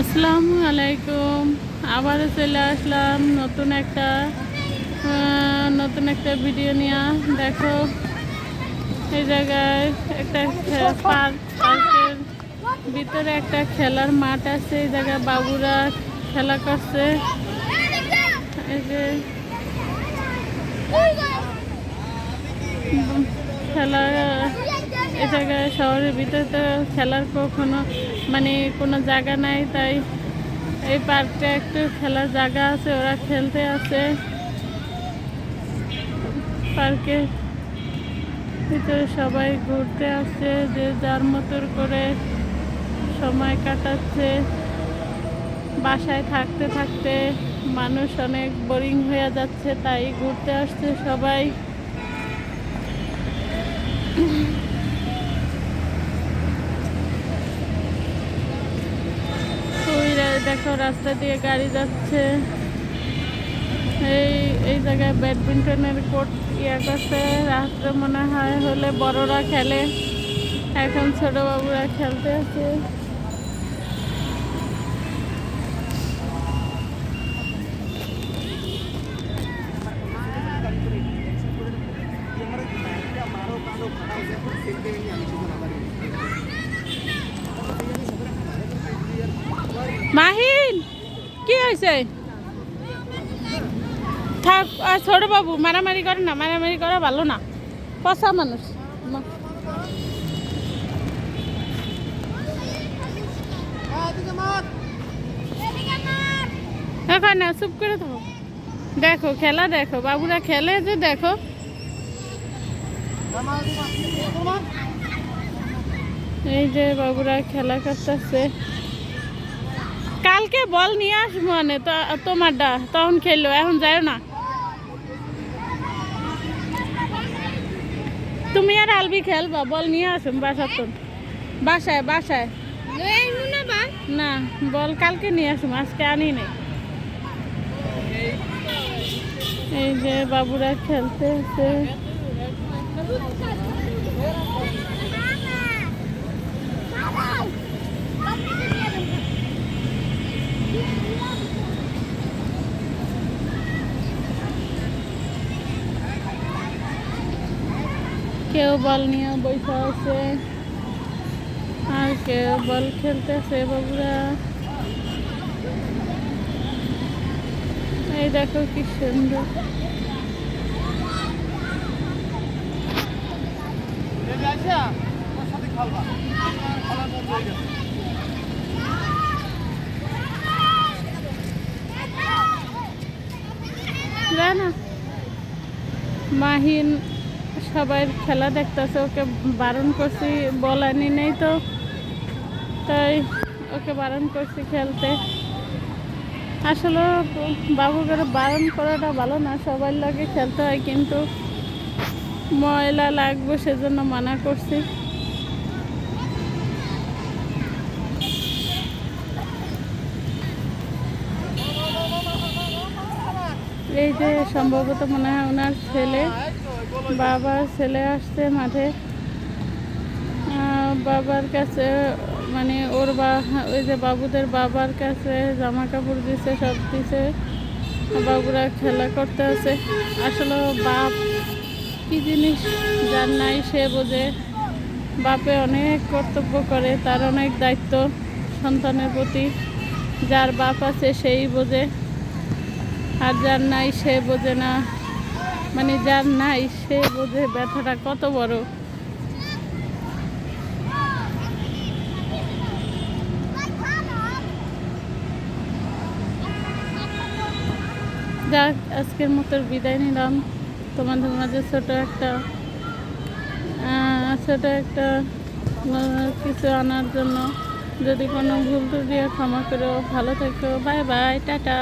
আসসালামু আলাইকুম। আবারও চলে আসলাম নতুন একটা ভিডিও নিয়ে। দেখো এই জায়গায় একটা পার্কের ভিতরে একটা খেলার মাঠ আছে। এই জায়গায় বাবুরা খেলা করছে। এই যে খেলা, এই জায়গায় শহরের ভিতরে তো খেলার কোনো জায়গা নাই, তাই এই পার্কটা একটু খেলার জায়গা আছে, ওরা খেলতে আছে। পার্কের ভিতরে সবাই ঘুরতে আসছে, যে যার মতন করে সময় কাটাচ্ছে। বাসায় থাকতে থাকতে মানুষ অনেক বোরিং হয়ে যাচ্ছে, তাই ঘুরতে আসছে সবাই। দেখো রাস্তা দিয়ে গাড়ি যাচ্ছে। এই জায়গায় ব্যাডমিন্টনের কোর্ট করছে। রাত্রে মনে হয় হলে বড়রা খেলে, এখন ছোট বাবুরা খেলতে আছে। মাহিন কি হয়েছে? থাক, ছোট বাবু মারামারি করে না, মারামারি করা ভালো না, পচা মানুষ। এখন না, চুপ করে থাকো। দেখো খেলা, দেখো বাবুরা খেলে, যে দেখো এই যে বাবুরা খেলা করতেছে। কালকে বল নিয়ে আসবো মানে তোমারটা, তখন খেললো, এখন যাও না। তুমি আর আলবি খেলবা, বল নিয়ে আসুন বাসায় বাসায় না, বল কালকে নিয়ে আসুন, আজকে আনি নেই। এই যে বাবুরা খেলতে আছে। কেউ বল নিয়ে বসে আছে, আর কেউ বল খেলতেছে। বাবুরা এই দেখো কি সুন্দর। না মাহিন সবাই খেলা দেখতেছে, ওকে বারণ করছি, বল আনি নেই তো, তাই ওকে বারণ করছি খেলতে। আসলে বাবুকে বারণ করাটা ভালো না, সবার লাগে খেলতে হয়, কিন্তু ময়লা লাগবে সেজন্য মানা করছি। এই যে সম্ভবত মনে হয় ওনার বাবার ছেলে আসছে মাঠে। বাবার কাছে মানে ওই যে বাবুদের বাবার কাছে জামা কাপড় দিছে, সব দিছে, বাবুরা খেলা করতে আছে। আসলে বাপ কি জিনিস যার নাই সে বোঝে। বাপে অনেক কর্তব্য করে, তার অনেক দায়িত্ব সন্তানের প্রতি। যার বাপ আছে সেই বোঝে, আর যার নাই সে বোঝে না। মানে যার নাই সে বোঝে ব্যথাটা কত বড়। যাক, আজকের মতো বিদায় নিলাম। তোমাদের মাঝে ছোট একটা কিছু আনার জন্য। যদি কোনো ভুল ত্রুটি ক্ষমা করো। ভালো থেকো, বাই বাই, টাটা।